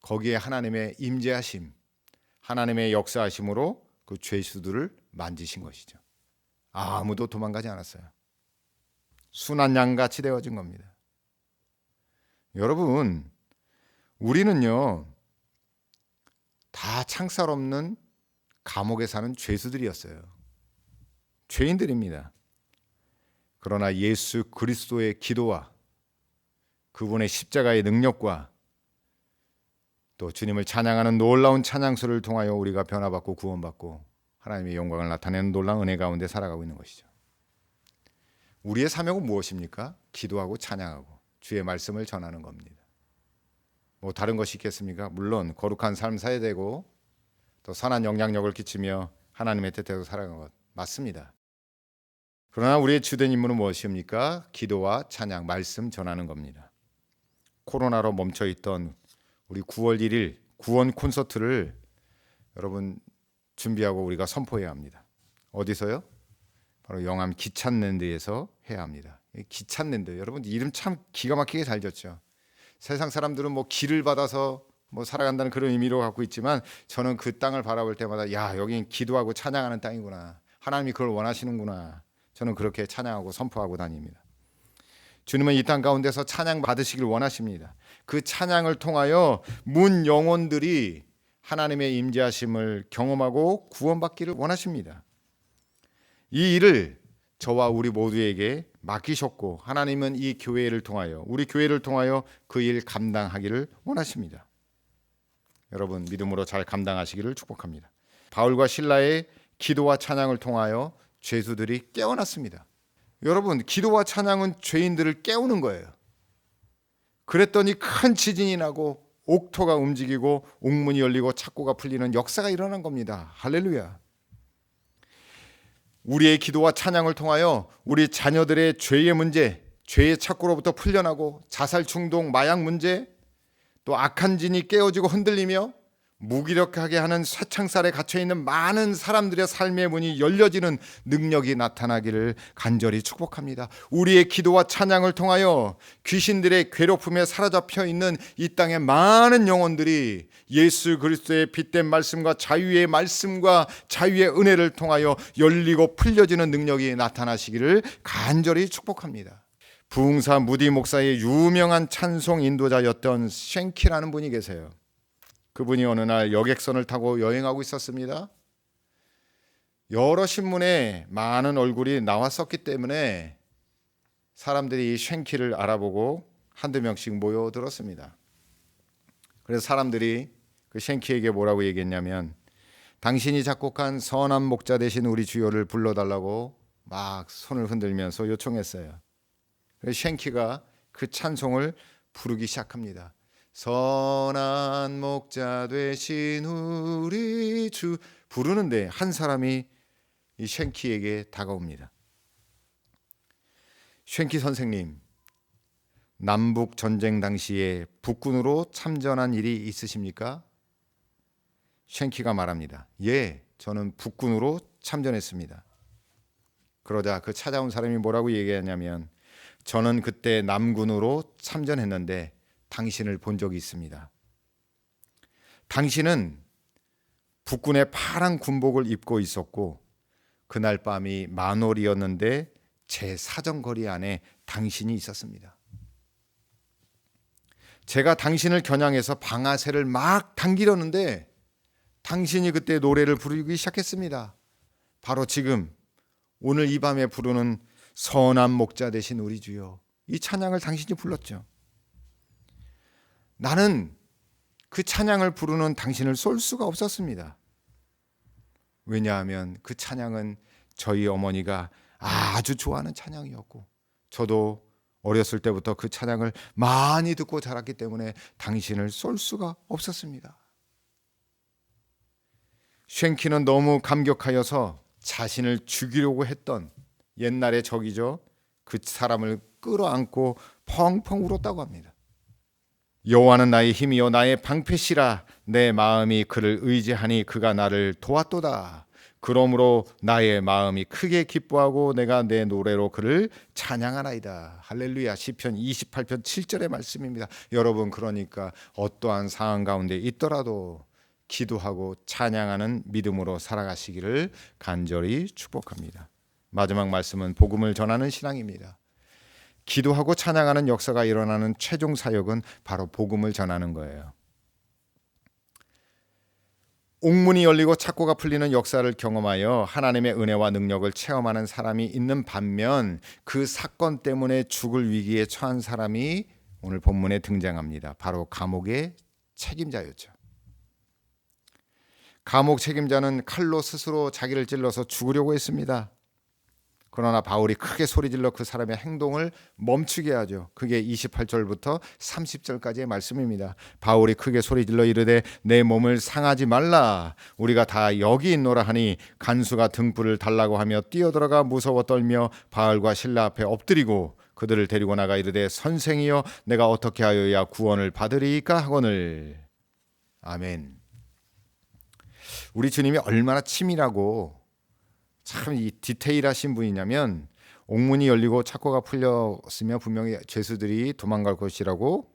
거기에 하나님의 임재하심, 하나님의 역사하심으로 그 죄수들을 만지신 것이죠. 아무도 도망가지 않았어요. 순한 양같이 되어진 겁니다. 여러분, 우리는요 다 창살 없는 감옥에 사는 죄수들이었어요. 죄인들입니다. 그러나 예수 그리스도의 기도와 그분의 십자가의 능력과 또 주님을 찬양하는 놀라운 찬양소를 통하여 우리가 변화받고 구원받고 하나님의 영광을 나타내는 놀라운 은혜 가운데 살아가고 있는 것이죠. 우리의 사명은 무엇입니까? 기도하고 찬양하고 주의 말씀을 전하는 겁니다. 뭐 다른 것이 있겠습니까? 물론 거룩한 삶 살아야 되고 또 선한 영향력을 끼치며 하나님의 뜻대로 살아가는 것 맞습니다. 그러나 우리의 주된 임무는 무엇입니까? 기도와 찬양, 말씀 전하는 겁니다. 코로나로 멈춰있던 우리 9월 1일 구원 콘서트를 여러분 준비하고 우리가 선포해야 합니다. 어디서요? 바로 영암 기찬랜드에서 해야 합니다. 기찬랜드, 여러분 이름 참 기가 막히게 잘 졌죠. 세상 사람들은 뭐 길을 받아서 뭐 살아간다는 그런 의미로 갖고 있지만 저는 그 땅을 바라볼 때마다 야 여긴 기도하고 찬양하는 땅이구나. 하나님이 그걸 원하시는구나. 저는 그렇게 찬양하고 선포하고 다닙니다. 주님은 이 땅 가운데서 찬양 받으시길 원하십니다. 그 찬양을 통하여 문 영혼들이 하나님의 임재하심을 경험하고 구원받기를 원하십니다. 이 일을 저와 우리 모두에게 맡기셨고 하나님은 이 교회를 통하여 우리 교회를 통하여 그 일 감당하기를 원하십니다. 여러분 믿음으로 잘 감당하시기를 축복합니다. 바울과 실라의 기도와 찬양을 통하여 죄수들이 깨어났습니다. 여러분 기도와 찬양은 죄인들을 깨우는 거예요. 그랬더니 큰 지진이 나고 옥토가 움직이고 옥문이 열리고 착고가 풀리는 역사가 일어난 겁니다. 할렐루야. 우리의 기도와 찬양을 통하여 우리 자녀들의 죄의 문제, 죄의 착고로부터 풀려나고 자살 충동, 마약 문제, 또 악한 진이 깨어지고 흔들리며 무기력하게 하는 쇠창살에 갇혀있는 많은 사람들의 삶의 문이 열려지는 능력이 나타나기를 간절히 축복합니다. 우리의 기도와 찬양을 통하여 귀신들의 괴롭힘에 사로잡혀 있는 이 땅의 많은 영혼들이 예수 그리스도의 빛된 말씀과 자유의 말씀과 자유의 은혜를 통하여 열리고 풀려지는 능력이 나타나시기를 간절히 축복합니다. 부흥사 무디 목사의 유명한 찬송 인도자였던 쉔키라는 분이 계세요. 그분이 어느 날 여객선을 타고 여행하고 있었습니다. 여러 신문에 많은 얼굴이 나왔었기 때문에 사람들이 이 쉔키를 알아보고 한두 명씩 모여들었습니다. 그래서 사람들이 그 쉔키에게 뭐라고 얘기했냐면, 당신이 작곡한 선한 목자 되신 우리 주여를 불러달라고 막 손을 흔들면서 요청했어요. 그래서 쉔키가 그 찬송을 부르기 시작합니다. 선한 목자 되신 우리 주, 부르는데 한 사람이 이 쉔키에게 다가옵니다. 쉔키 선생님, 남북 전쟁 당시에 북군으로 참전한 일이 있으십니까? 쉔키가 말합니다. 예, 저는 북군으로 참전했습니다. 그러자 그 찾아온 사람이 뭐라고 얘기하냐면, 저는 그때 남군으로 참전했는데 당신을 본 적이 있습니다. 당신은 북군의 파란 군복을 입고 있었고 그날 밤이 만월이었는데 제 사정거리 안에 당신이 있었습니다. 제가 당신을 겨냥해서 방아쇠를 막 당기려는데 당신이 그때 노래를 부르기 시작했습니다. 바로 지금 오늘 이 밤에 부르는 선한 목자 되신 우리 주여, 이 찬양을 당신이 불렀죠. 나는 그 찬양을 부르는 당신을 쏠 수가 없었습니다. 왜냐하면 그 찬양은 저희 어머니가 아주 좋아하는 찬양이었고 저도 어렸을 때부터 그 찬양을 많이 듣고 자랐기 때문에 당신을 쏠 수가 없었습니다. 쉔키는 너무 감격하여서 자신을 죽이려고 했던 옛날의 적이죠. 그 사람을 끌어안고 펑펑 울었다고 합니다. 여호와는 나의 힘이요 나의 방패시라, 내 마음이 그를 의지하니 그가 나를 도왔도다. 그러므로 나의 마음이 크게 기뻐하고 내가 내 노래로 그를 찬양하나이다. 할렐루야. 시편 28편 7절의 말씀입니다. 여러분, 그러니까 어떠한 상황 가운데 있더라도 기도하고 찬양하는 믿음으로 살아가시기를 간절히 축복합니다. 마지막 말씀은 복음을 전하는 신앙입니다. 기도하고 찬양하는 역사가 일어나는 최종 사역은 바로 복음을 전하는 거예요. 옥문이 열리고 착고가 풀리는 역사를 경험하여 하나님의 은혜와 능력을 체험하는 사람이 있는 반면 그 사건 때문에 죽을 위기에 처한 사람이 오늘 본문에 등장합니다. 바로 감옥의 책임자였죠. 감옥 책임자는 칼로 스스로 자기를 찔러서 죽으려고 했습니다. 그러나 바울이 크게 소리질러 그 사람의 행동을 멈추게 하죠. 그게 28절부터 30절까지의 말씀입니다. 바울이 크게 소리질러 이르되 내 몸을 상하지 말라. 우리가 다 여기 있노라 하니 간수가 등불을 달라고 하며 뛰어들어가 무서워 떨며 바울과 실라 앞에 엎드리고 그들을 데리고 나가 이르되 선생이여 내가 어떻게 하여야 구원을 받으리이까 하거늘. 아멘. 우리 주님이 얼마나 치밀하고 참 이 디테일하신 분이냐면, 옥문이 열리고 착고가 풀렸으면 분명히 죄수들이 도망갈 것이라고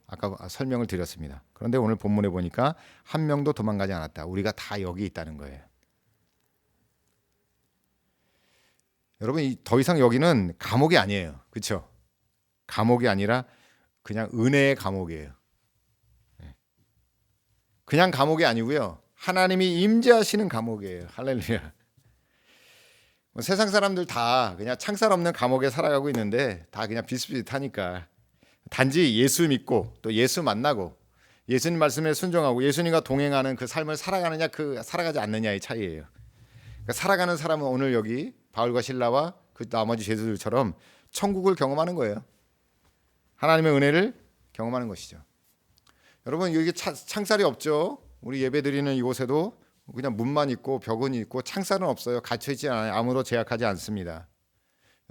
아까 설명을 드렸습니다. 그런데 오늘 본문에 보니까 한 명도 도망가지 않았다. 우리가 다 여기 있다는 거예요. 여러분, 더 이상 여기는 감옥이 아니에요. 그렇죠? 감옥이 아니라 그냥 은혜의 감옥이에요. 그냥 감옥이 아니고요. 하나님이 임재하시는 감옥이에요. 할렐루야. 세상 사람들 다 그냥 창살 없는 감옥에 살아가고 있는데 다 그냥 비슷비슷하니까, 단지 예수 믿고 또 예수 만나고 예수님 말씀에 순종하고 예수님과 동행하는 그 삶을 살아가느냐 살아가지 않느냐의 차이예요. 그러니까 살아가는 사람은 오늘 여기 바울과 실라와 그 나머지 죄수들처럼 천국을 경험하는 거예요. 하나님의 은혜를 경험하는 것이죠. 여러분, 여기 창살이 없죠. 우리 예배드리는 이곳에도 그냥 문만 있고 벽은 있고 창살은 없어요. 갇혀있지 않아요. 아무도 제약하지 않습니다.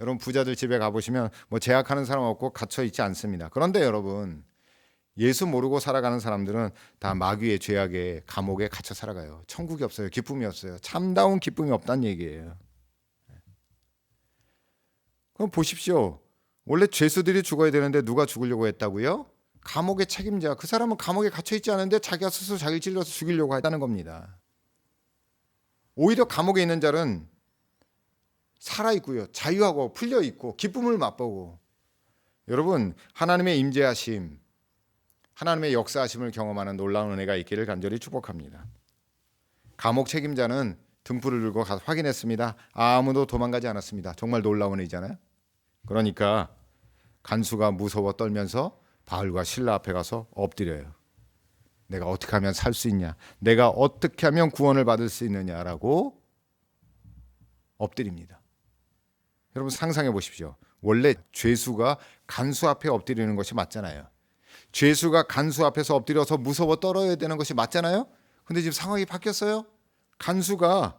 여러분, 부자들 집에 가보시면 뭐 제약하는 사람 없고 갇혀있지 않습니다. 그런데 여러분, 예수 모르고 살아가는 사람들은 다 마귀의 죄악에 감옥에 갇혀 살아가요. 천국이 없어요. 기쁨이 없어요. 참다운 기쁨이 없다는 얘기예요. 그럼 보십시오. 원래 죄수들이 죽어야 되는데 누가 죽으려고 했다고요? 감옥의 책임자. 그 사람은 감옥에 갇혀 있지 않은데 자기가 스스로 자기를 찔러서 죽이려고 했다는 겁니다. 오히려 감옥에 있는 자는 살아있고요. 자유하고 풀려있고 기쁨을 맛보고. 여러분, 하나님의 임재하심, 하나님의 역사하심을 경험하는 놀라운 은혜가 있기를 간절히 축복합니다. 감옥 책임자는 등불을 들고 가서 확인했습니다. 아무도 도망가지 않았습니다. 정말 놀라운 은혜잖아요. 그러니까 간수가 무서워 떨면서 바울과 실라 앞에 가서 엎드려요. 내가 어떻게 하면 살 수 있냐? 내가 어떻게 하면 구원을 받을 수 있느냐라고 엎드립니다. 여러분 상상해 보십시오. 원래 죄수가 간수 앞에 엎드리는 것이 맞잖아요. 죄수가 간수 앞에서 엎드려서 무서워 떨어야 되는 것이 맞잖아요. 근데 지금 상황이 바뀌었어요. 간수가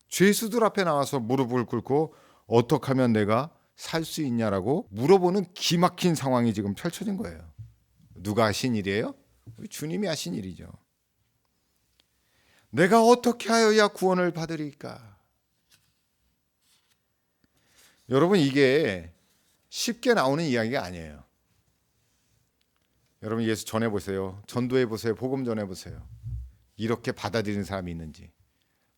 죄수들 앞에 나와서 무릎을 꿇고 어떻게 하면 내가 살 수 있냐라고 물어보는 기막힌 상황이 지금 펼쳐진 거예요. 누가 하신 일이에요? 주님이 하신 일이죠. 내가 어떻게 하여야 구원을 받으리까? 여러분 이게 쉽게 나오는 이야기가 아니에요. 여러분 예수 전해보세요. 전도해보세요. 복음 전해보세요. 이렇게 받아들이는 사람이 있는지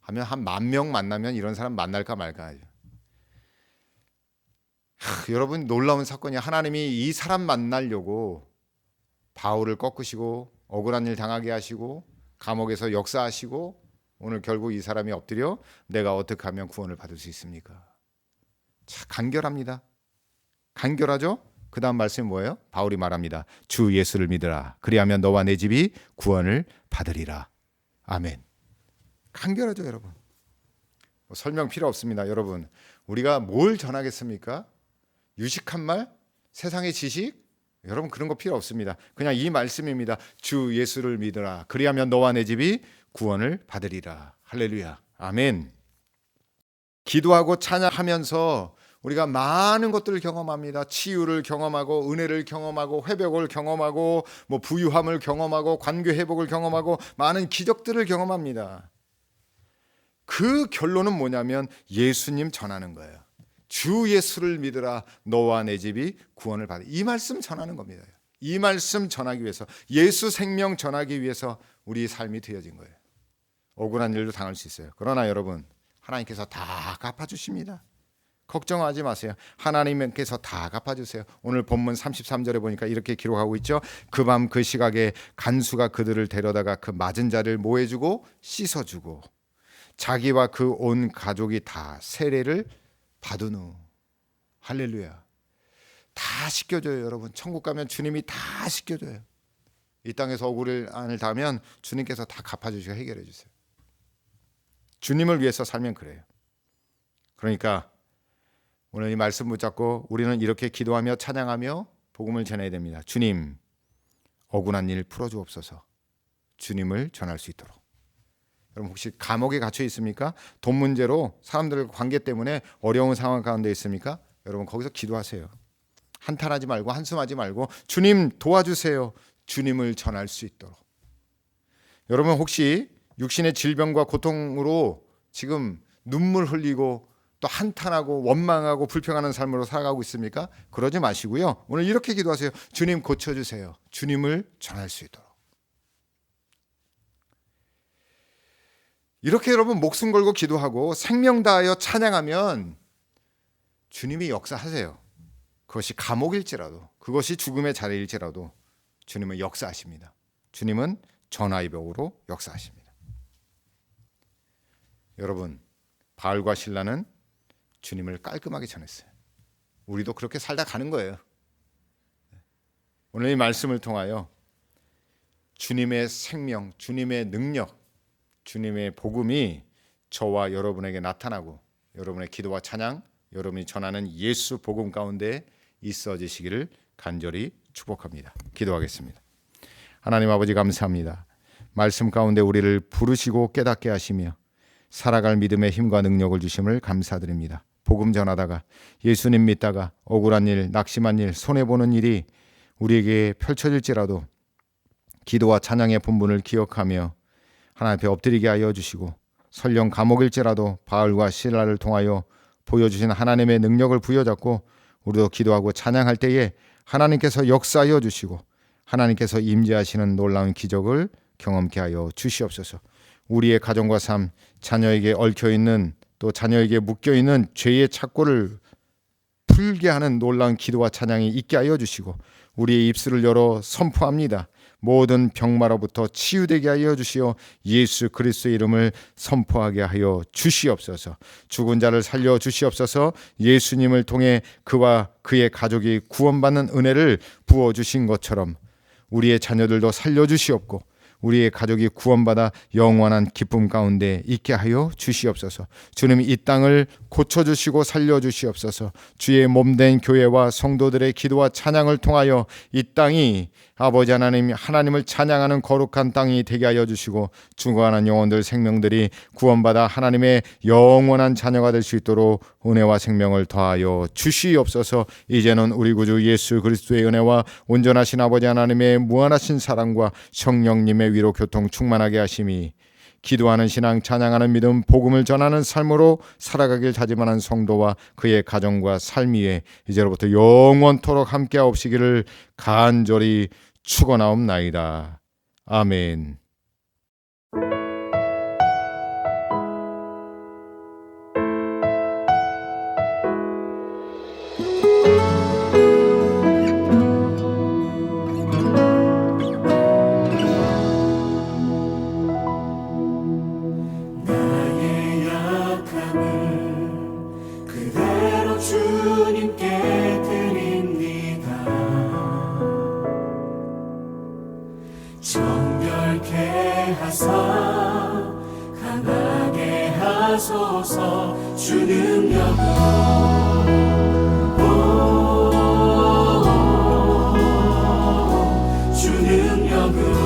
하면 한 10,000명 만나면 이런 사람 만날까 말까 하죠. 여러분 놀라운 사건이 하나님이 이 사람 만나려고 바울을 꺾으시고 억울한 일 당하게 하시고 감옥에서 역사하시고 오늘 결국 이 사람이 엎드려 내가 어떻게 하면 구원을 받을 수 있습니까? 참 간결합니다. 간결하죠? 그 다음 말씀이 뭐예요? 바울이 말합니다. 주 예수를 믿으라. 그리하면 너와 내 집이 구원을 받으리라. 아멘. 간결하죠 여러분. 설명 필요 없습니다. 여러분 우리가 뭘 전하겠습니까? 유식한 말? 세상의 지식? 여러분 그런 거 필요 없습니다. 그냥 이 말씀입니다. 주 예수를 믿으라. 그리하면 너와 내 집이 구원을 받으리라. 할렐루야. 아멘. 기도하고 찬양하면서 우리가 많은 것들을 경험합니다. 치유를 경험하고 은혜를 경험하고 회복을 경험하고 부유함을 경험하고 관계 회복을 경험하고 많은 기적들을 경험합니다. 그 결론은 뭐냐면 예수님 전하는 거예요. 주 예수를 믿으라. 너와 내 집이 구원을 받으리라. 이 말씀 전하는 겁니다. 이 말씀 전하기 위해서 예수 생명 전하기 위해서 우리 삶이 되어진 거예요. 억울한 일도 당할 수 있어요. 그러나 여러분 하나님께서 다 갚아주십니다. 걱정하지 마세요. 하나님께서 다 갚아주세요. 오늘 본문 33절에 보니까 이렇게 기록하고 있죠. 그 밤 그 시각에 간수가 그들을 데려다가 그 맞은 자를 모해주고 씻어주고 자기와 그 온 가족이 다 세례를 받은 후. 할렐루야. 다 씻겨줘요 여러분. 천국 가면 주님이 다 씻겨줘요. 이 땅에서 억울을 당하면 주님께서 다 갚아주시고 해결해 주세요. 주님을 위해서 살면 그래요. 그러니까 오늘 이 말씀 붙잡고 우리는 이렇게 기도하며 찬양하며 복음을 전해야 됩니다. 주님, 억울한 일 풀어주옵소서. 주님을 전할 수 있도록. 여러분 혹시 감옥에 갇혀 있습니까? 돈 문제로 사람들과 관계 때문에 어려운 상황 가운데 있습니까? 여러분 거기서 기도하세요. 한탄하지 말고 한숨하지 말고 주님 도와주세요. 주님을 전할 수 있도록. 여러분 혹시 육신의 질병과 고통으로 지금 눈물 흘리고 또 한탄하고 원망하고 불평하는 삶으로 살아가고 있습니까? 그러지 마시고요. 오늘 이렇게 기도하세요. 주님 고쳐주세요. 주님을 전할 수 있도록. 이렇게 여러분 목숨 걸고 기도하고 생명 다하여 찬양하면 주님이 역사하세요. 그것이 감옥일지라도 그것이 죽음의 자리일지라도 주님은 역사하십니다. 주님은 전화위복으로 역사하십니다. 여러분 바울과 실라는 주님을 깔끔하게 전했어요. 우리도 그렇게 살다 가는 거예요. 오늘 이 말씀을 통하여 주님의 생명, 주님의 능력, 주님의 복음이 저와 여러분에게 나타나고 여러분의 기도와 찬양, 여러분이 전하는 예수 복음 가운데 있어지시기를 간절히 축복합니다. 기도하겠습니다. 하나님 아버지 감사합니다. 말씀 가운데 우리를 부르시고 깨닫게 하시며 살아갈 믿음의 힘과 능력을 주심을 감사드립니다. 복음 전하다가 예수님 믿다가 억울한 일, 낙심한 일, 손해보는 일이 우리에게 펼쳐질지라도 기도와 찬양의 본분을 기억하며 하나님 앞에 엎드리게 하여 주시고, 설령 감옥일지라도 바울과 실라를 통하여 보여주신 하나님의 능력을 부여잡고 우리도 기도하고 찬양할 때에 하나님께서 역사하여 주시고 하나님께서 임재하시는 놀라운 기적을 경험케 하여 주시옵소서. 우리의 가정과 삶, 자녀에게 얽혀있는, 또 자녀에게 묶여있는 죄의 착고를 풀게 하는 놀라운 기도와 찬양이 있게 하여 주시고, 우리의 입술을 열어 선포합니다. 모든 병마로부터 치유되게 하여 주시어 예수 그리스도의 이름을 선포하게 하여 주시옵소서. 죽은 자를 살려 주시옵소서. 예수님을 통해 그와 그의 가족이 구원받는 은혜를 부어주신 것처럼 우리의 자녀들도 살려 주시옵고 우리의 가족이 구원받아 영원한 기쁨 가운데 있게 하여 주시옵소서. 주님, 이 땅을 고쳐주시고 살려주시옵소서. 주의 몸된 교회와 성도들의 기도와 찬양을 통하여 이 땅이 아버지 하나님, 하나님을 찬양하는 거룩한 땅이 되게 하여 주시고 죽어가는 영혼들, 생명들이 구원받아 하나님의 영원한 자녀가 될 수 있도록 은혜와 생명을 더하여 주시옵소서. 이제는 우리 구주 예수 그리스도의 은혜와 온전하신 아버지 하나님의 무한하신 사랑과 성령님의 위로 교통 충만하게 하심이, 기도하는 신앙, 찬양하는 믿음, 복음을 전하는 삶으로 살아가길 다짐하는 성도와 그의 가정과 삶 위에 이제로부터 영원토록 함께하옵시기를 간절히 축원하옵나이다. 아멘. 주님께 드립니다. 정결케 하사 강하게 하소서. 주 능력으로 주 능력으로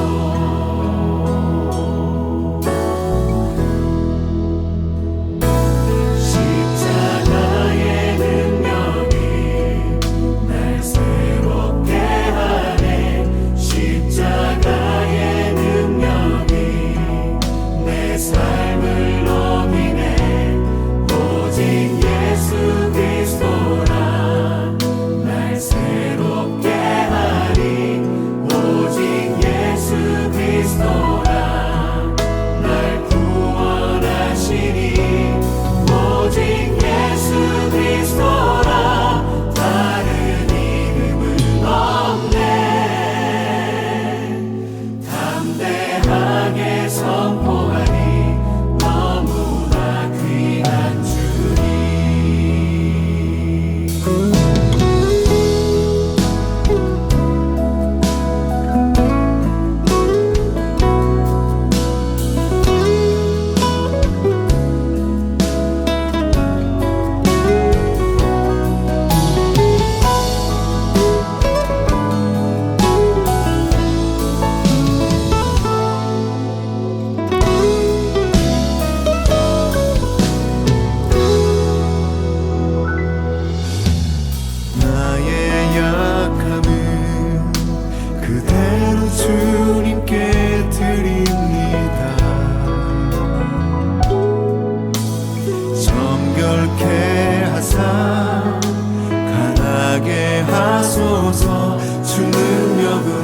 주 능력으로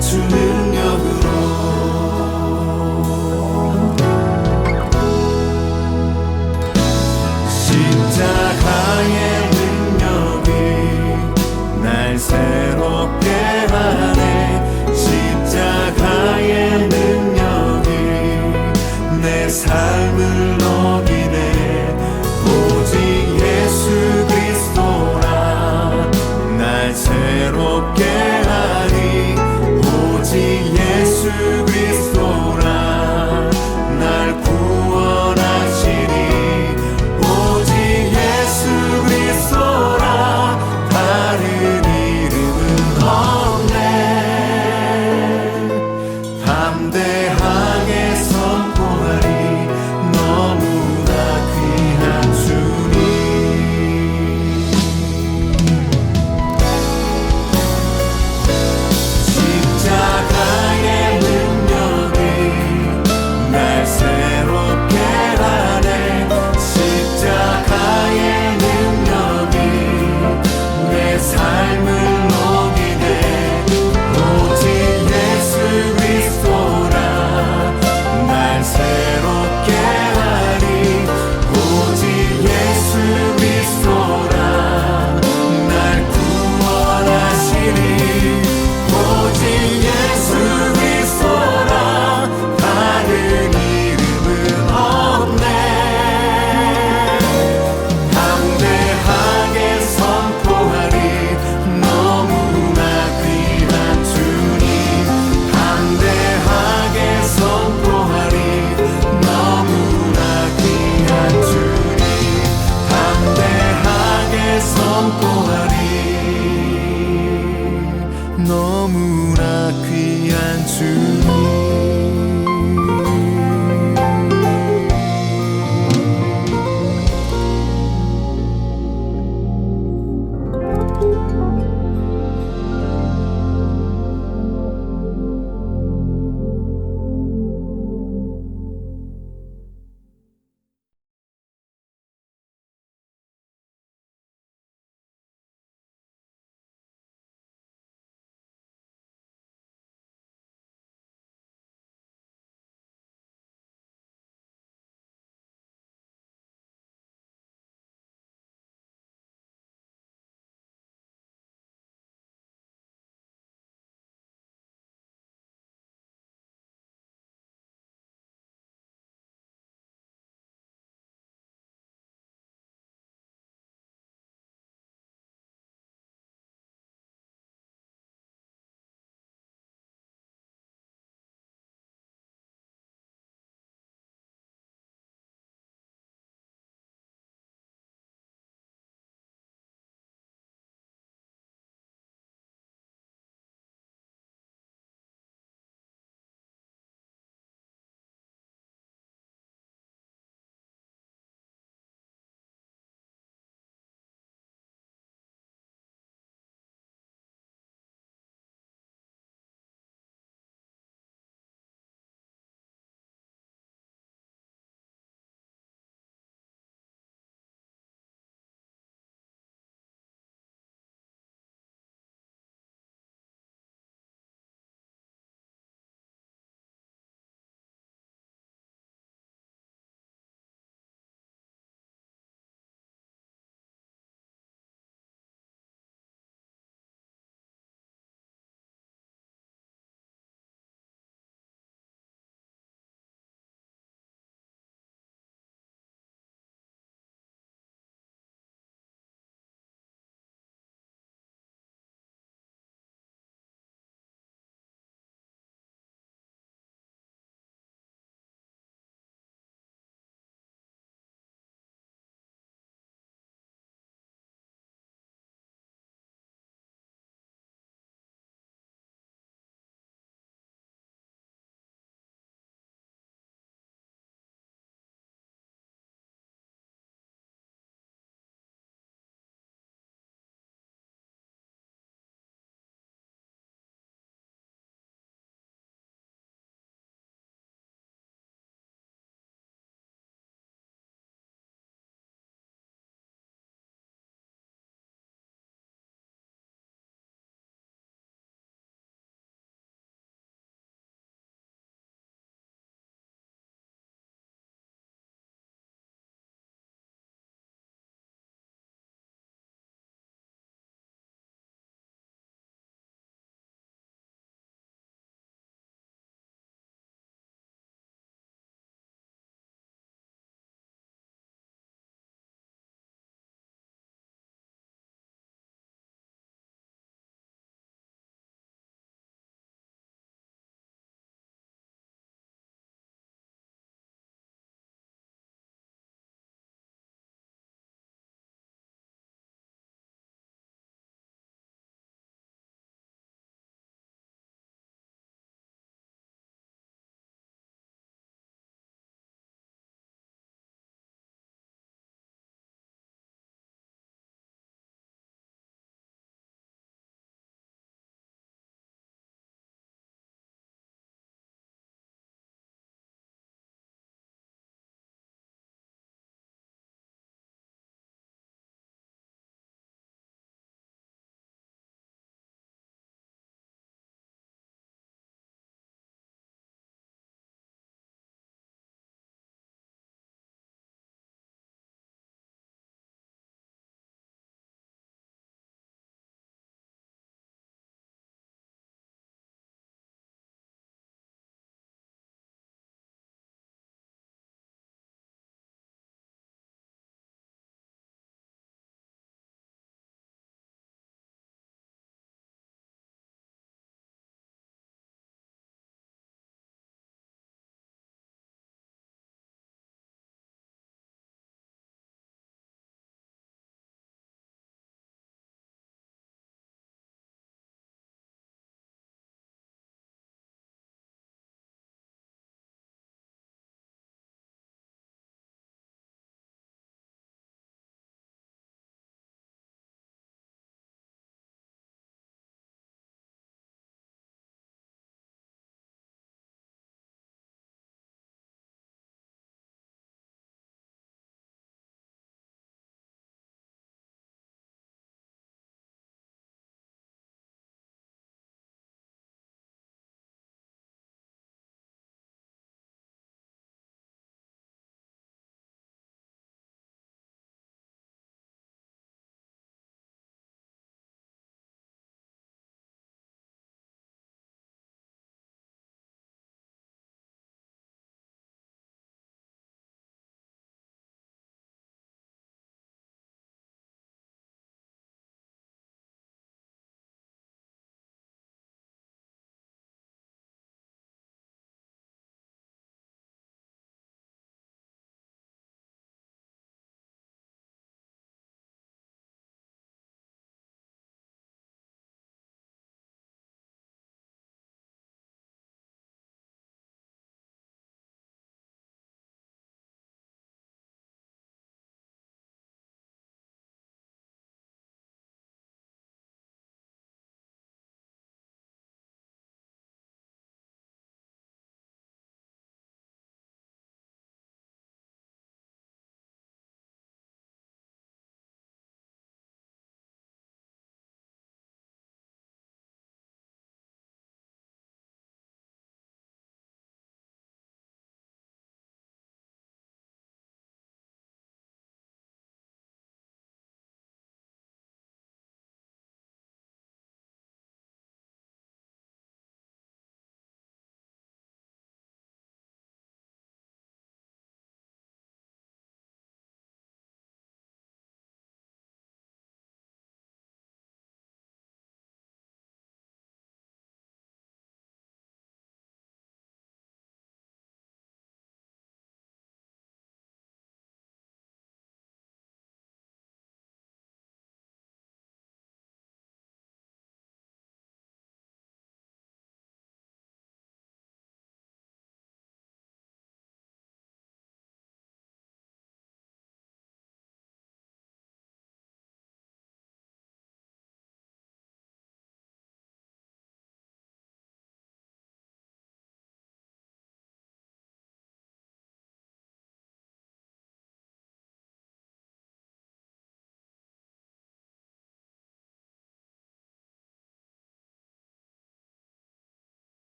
주 능력으로 십자가의 능력이 날 새롭게 하네. 십자가의 능력이 내 삶을 녹이네.